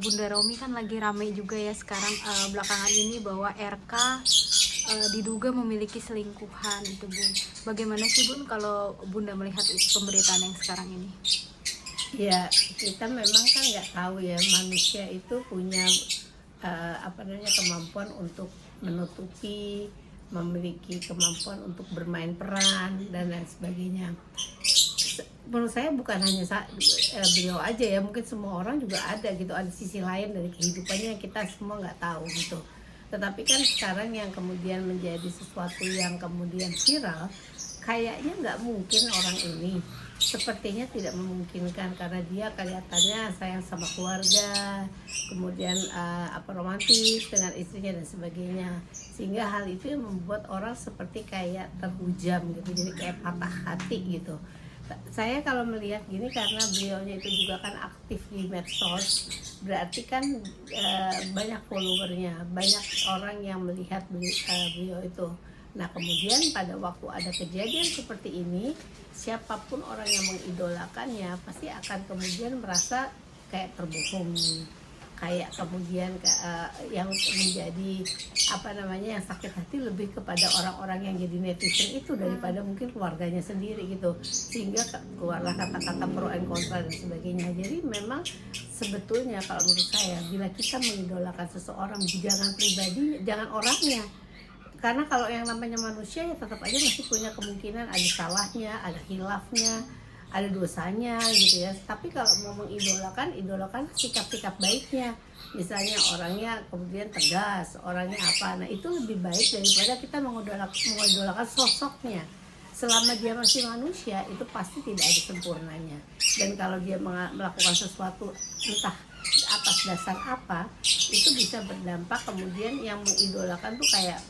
Bunda Romi kan lagi rame juga ya sekarang belakangan ini bahwa RK diduga memiliki selingkuhan itu Bun. Bagaimana sih Bun kalau Bunda melihat pemberitaan yang sekarang ini? Ya, kita memang kan nggak tahu ya, manusia itu punya kemampuan untuk menutupi, memiliki kemampuan untuk bermain peran dan lain sebagainya. Menurut saya bukan hanya beliau aja ya, mungkin semua orang juga ada gitu, ada sisi lain dari kehidupannya yang kita semua nggak tahu gitu. Tetapi kan sekarang yang kemudian menjadi sesuatu yang kemudian viral, kayaknya nggak mungkin orang ini, sepertinya tidak memungkinkan karena dia kelihatannya sayang sama keluarga, kemudian romantis dengan istrinya dan sebagainya, sehingga hal itu yang membuat orang seperti kayak terhujam gitu, jadi kayak patah hati gitu. Saya kalau melihat gini, karena beliaunya itu juga kan aktif di medsos, berarti kan banyak followernya, banyak orang yang melihat beliau itu. Nah kemudian pada waktu ada kejadian seperti ini, siapapun orang yang mengidolakannya pasti akan kemudian merasa kayak terbohongi, kayak kemudian yang menjadi yang sakit hati lebih kepada orang-orang yang jadi netizen itu daripada mungkin keluarganya sendiri gitu, sehingga keluarlah kata-kata pro and kontra dan sebagainya. Jadi memang sebetulnya kalau menurut saya, bila kita mengidolakan seseorang, jangan pribadi, jangan orangnya, karena kalau yang namanya manusia ya tetap aja masih punya kemungkinan ada salahnya, ada hilafnya, ada dosanya gitu ya. Tapi kalau mau idolakan sikap-sikap baiknya. Misalnya orangnya kemudian tegas, orangnya apa, nah itu lebih baik daripada kita mengidolakan sosoknya. Selama dia masih manusia, itu pasti tidak ada sempurnanya. Dan kalau dia melakukan sesuatu entah atas dasar apa, itu bisa berdampak kemudian yang mengidolakan tuh kayak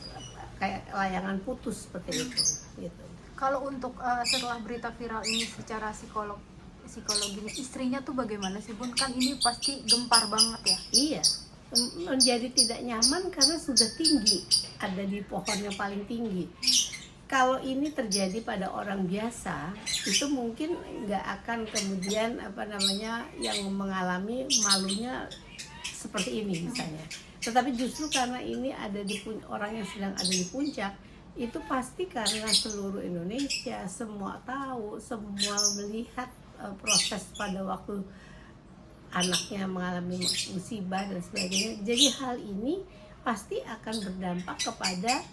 layangan putus seperti itu gitu. Kalau untuk setelah berita viral ini secara psikologi istrinya tuh bagaimana sih Bun? Kan ini pasti gempar banget ya. Iya, menjadi tidak nyaman karena sudah tinggi, ada di pohon yang paling tinggi. Kalau ini terjadi pada orang biasa, itu mungkin nggak akan kemudian yang mengalami malunya seperti ini misalnya. Tetapi justru karena ini ada di orang yang sedang ada di puncak, itu pasti karena seluruh Indonesia semua tahu, semua melihat proses pada waktu anaknya mengalami musibah dan sebagainya. Jadi hal ini pasti akan berdampak kepada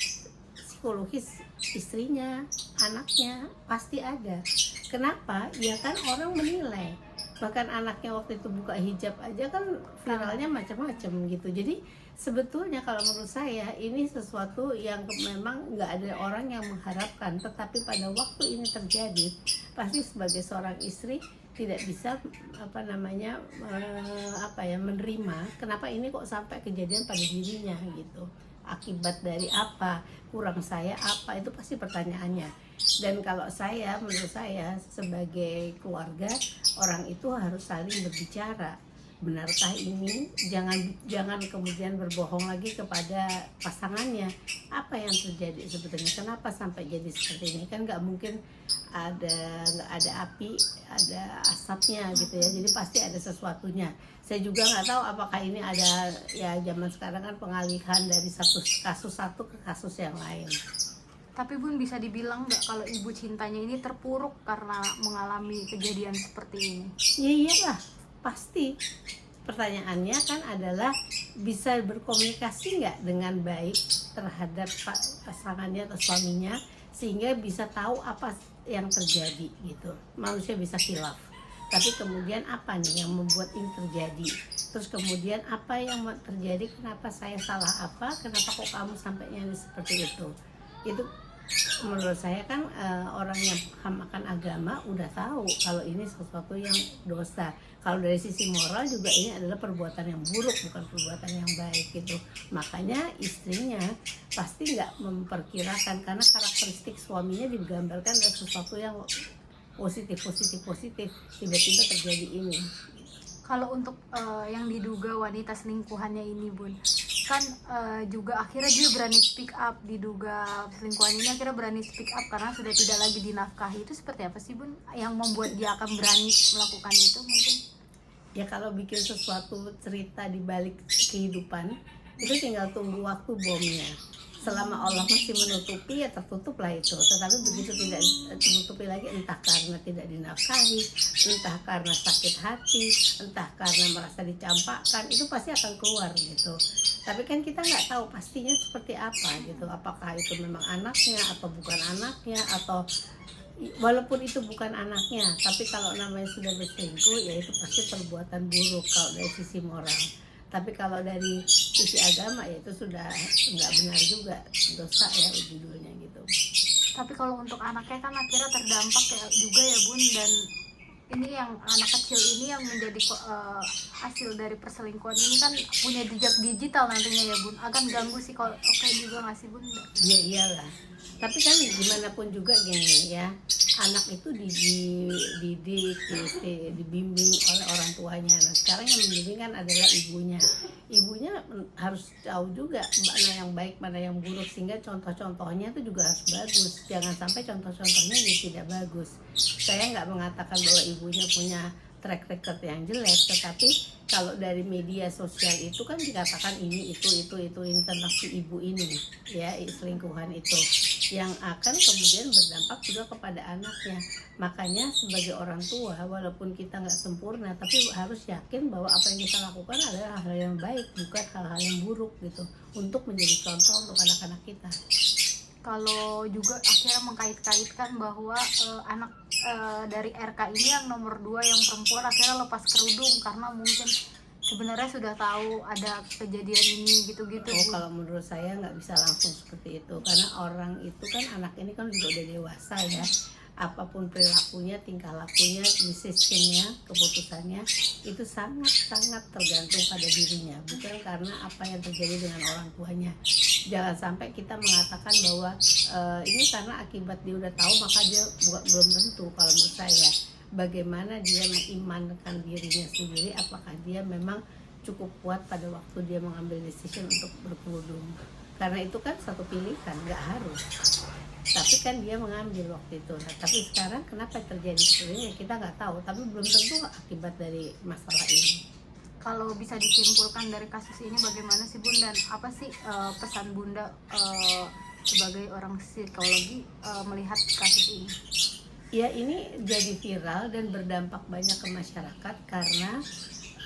psikologis istrinya, anaknya, pasti ada. Kenapa? Ya kan orang menilai. Bahkan anaknya waktu itu buka hijab aja kan viralnya macam-macam gitu. Jadi sebetulnya kalau menurut saya ini sesuatu yang memang nggak ada orang yang mengharapkan. Tetapi pada waktu ini terjadi, pasti sebagai seorang istri tidak bisa menerima kenapa ini kok sampai kejadian pada dirinya gitu. Akibat dari apa, kurang saya apa, itu pasti pertanyaannya. Dan kalau menurut saya sebagai keluarga, orang itu harus saling berbicara, benarkah ini, jangan kemudian berbohong lagi kepada pasangannya, apa yang terjadi sebetulnya, kenapa sampai jadi seperti ini. Kan nggak mungkin nggak ada api ada asapnya gitu ya, jadi pasti ada sesuatunya. Saya juga nggak tahu apakah ini ada, ya zaman sekarang kan pengalihan dari kasus satu ke kasus yang lain. Tapi Bun, bisa dibilang nggak kalau ibu cintanya ini terpuruk karena mengalami kejadian seperti ini? Ya iyalah, pasti. Pertanyaannya kan adalah bisa berkomunikasi nggak dengan baik terhadap pasangannya atau suaminya, sehingga bisa tahu apa yang terjadi gitu. Manusia bisa khilaf, tapi kemudian apa nih yang membuat ini terjadi, terus kemudian apa yang terjadi, kenapa saya salah apa, kenapa kok kamu sampainya seperti itu. Menurut saya kan orang yang paham akan agama udah tahu kalau ini sesuatu yang dosa. Kalau dari sisi moral juga ini adalah perbuatan yang buruk, bukan perbuatan yang baik gitu. Makanya istrinya pasti nggak memperkirakan, karena karakteristik suaminya digambarkan dari sesuatu yang positif, tiba-tiba terjadi ini. Kalau untuk yang diduga wanita selingkuhannya ini Bun, kan juga akhirnya dia berani speak up, diduga selingkuhannya ini akhirnya berani speak up karena sudah tidak lagi dinafkahi. Itu seperti apa sih Bun yang membuat dia akan berani melakukan itu mungkin? Ya kalau bikin sesuatu cerita di balik kehidupan itu tinggal tunggu waktu bomnya. Selama Allah masih menutupi ya tertutuplah itu. Tetapi begitu tidak tertutupi lagi, entah karena tidak dinafkahi, entah karena sakit hati, entah karena merasa dicampakkan, itu pasti akan keluar gitu. Tapi kan kita nggak tahu pastinya seperti apa gitu. Apakah itu memang anaknya atau bukan anaknya, atau walaupun itu bukan anaknya, tapi kalau namanya sudah berselingkuh ya itu pasti perbuatan buruk kalau dari sisi moral. Tapi kalau dari sisi agama ya itu sudah nggak benar juga, dosa ya judulnya gitu. Tapi kalau untuk anaknya kan akhirnya terdampak juga ya Bun, dan ini yang anak kecil ini yang menjadi hasil dari perselingkuhan ini kan punya jejak digital nantinya ya Bun, akan ganggu sih kalau oke juga nggak sih Bun? Ya iyalah, tapi kan gimana pun juga gini ya, anak itu dididik, dibimbing oleh orang tuanya. Nah sekarang yang membimbing kan adalah ibunya. Ibunya harus tahu juga mana yang baik, mana yang buruk, sehingga contoh-contohnya itu juga harus bagus. Jangan sampai contoh-contohnya jadi tidak bagus. Saya nggak mengatakan bahwa ibunya punya track record yang jelek, tetapi kalau dari media sosial itu kan dikatakan ini itu tentang si ibu ini ya, selingkuhan itu yang akan kemudian berdampak juga kepada anaknya. Makanya sebagai orang tua, walaupun kita nggak sempurna, tapi harus yakin bahwa apa yang kita lakukan adalah hal yang baik, bukan hal-hal yang buruk gitu, untuk menjadi contoh untuk anak-anak kita. Kalau juga akhirnya mengkait-kaitkan bahwa anak dari RK ini yang nomor 2 yang perempuan akhirnya lepas kerudung karena mungkin sebenarnya sudah tahu ada kejadian ini gitu-gitu. Kalau menurut saya nggak bisa langsung seperti itu, karena orang itu kan, anak ini kan juga udah dewasa ya. Apapun perilakunya, tingkah lakunya, decisionnya, keputusannya itu sangat-sangat tergantung pada dirinya, bukan karena apa yang terjadi dengan orang tuanya. Jangan sampai kita mengatakan bahwa ini karena akibat dia udah tahu maka dia belum tentu. Kalau menurut saya, bagaimana dia mengimankan dirinya sendiri, apakah dia memang cukup kuat pada waktu dia mengambil decision untuk berkerudung. Karena itu kan satu pilihan, nggak harus, tapi kan dia mengambil waktu itu. Nah, tapi sekarang kenapa terjadi seperti ini kita nggak tahu, tapi belum tentu akibat dari masalah ini. Kalau bisa disimpulkan dari kasus ini bagaimana sih Bun, dan apa sih pesan Bunda sebagai orang psikologi melihat kasus ini? Ya, ini jadi viral dan berdampak banyak ke masyarakat karena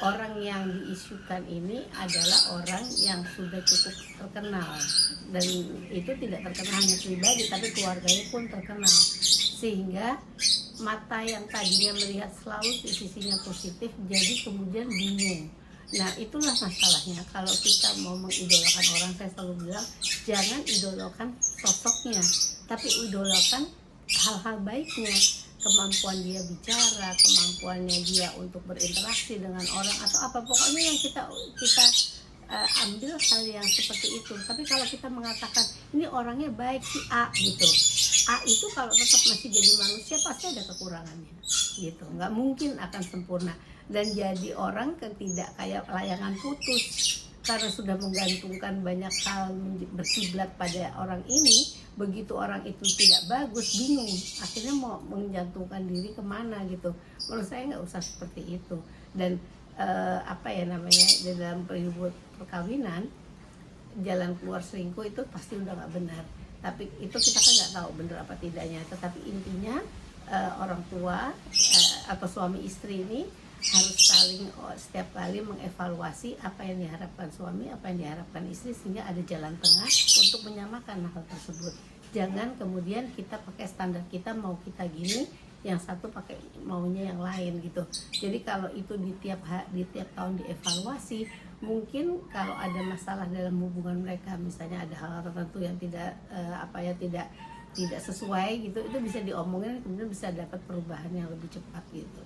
orang yang diisukan ini adalah orang yang sudah cukup terkenal, dan itu tidak terkenal hanya pribadi tapi keluarganya pun terkenal, sehingga mata yang tadinya melihat selalu di sisinya positif jadi kemudian bingung. Nah itulah masalahnya, kalau kita mau mengidolakan orang, saya selalu bilang jangan idolakan sosoknya, tapi idolakan hal-hal baiknya, kemampuan dia bicara, kemampuannya dia untuk berinteraksi dengan orang, atau apa pokoknya yang kita ambil hal yang seperti itu. Tapi kalau kita mengatakan ini orangnya baik si A gitu, A itu kalau tetap masih jadi manusia pasti ada kekurangannya gitu, nggak mungkin akan sempurna, dan jadi orang tidak kayak layangan putus karena sudah menggantungkan banyak hal berkiblat pada orang ini. Begitu orang itu tidak bagus, bingung, akhirnya mau menjantungkan diri kemana gitu. Menurut saya nggak usah seperti itu. Dan di dalam perkawinan, jalan keluar selingkuh itu pasti udah nggak benar. Tapi itu kita kan nggak tahu benar apa tidaknya. Tetapi intinya orang tua atau suami istri ini harus saling setiap kali mengevaluasi apa yang diharapkan suami, apa yang diharapkan istri, sehingga ada jalan tengah untuk menyamakan hal tersebut. Jangan kemudian kita pakai standar kita, mau kita gini, yang satu pakai maunya yang lain gitu. Jadi kalau itu di tiap tahun dievaluasi, mungkin kalau ada masalah dalam hubungan mereka, misalnya ada hal tertentu yang tidak sesuai gitu, itu bisa diomongin, kemudian bisa dapat perubahan yang lebih cepat gitu.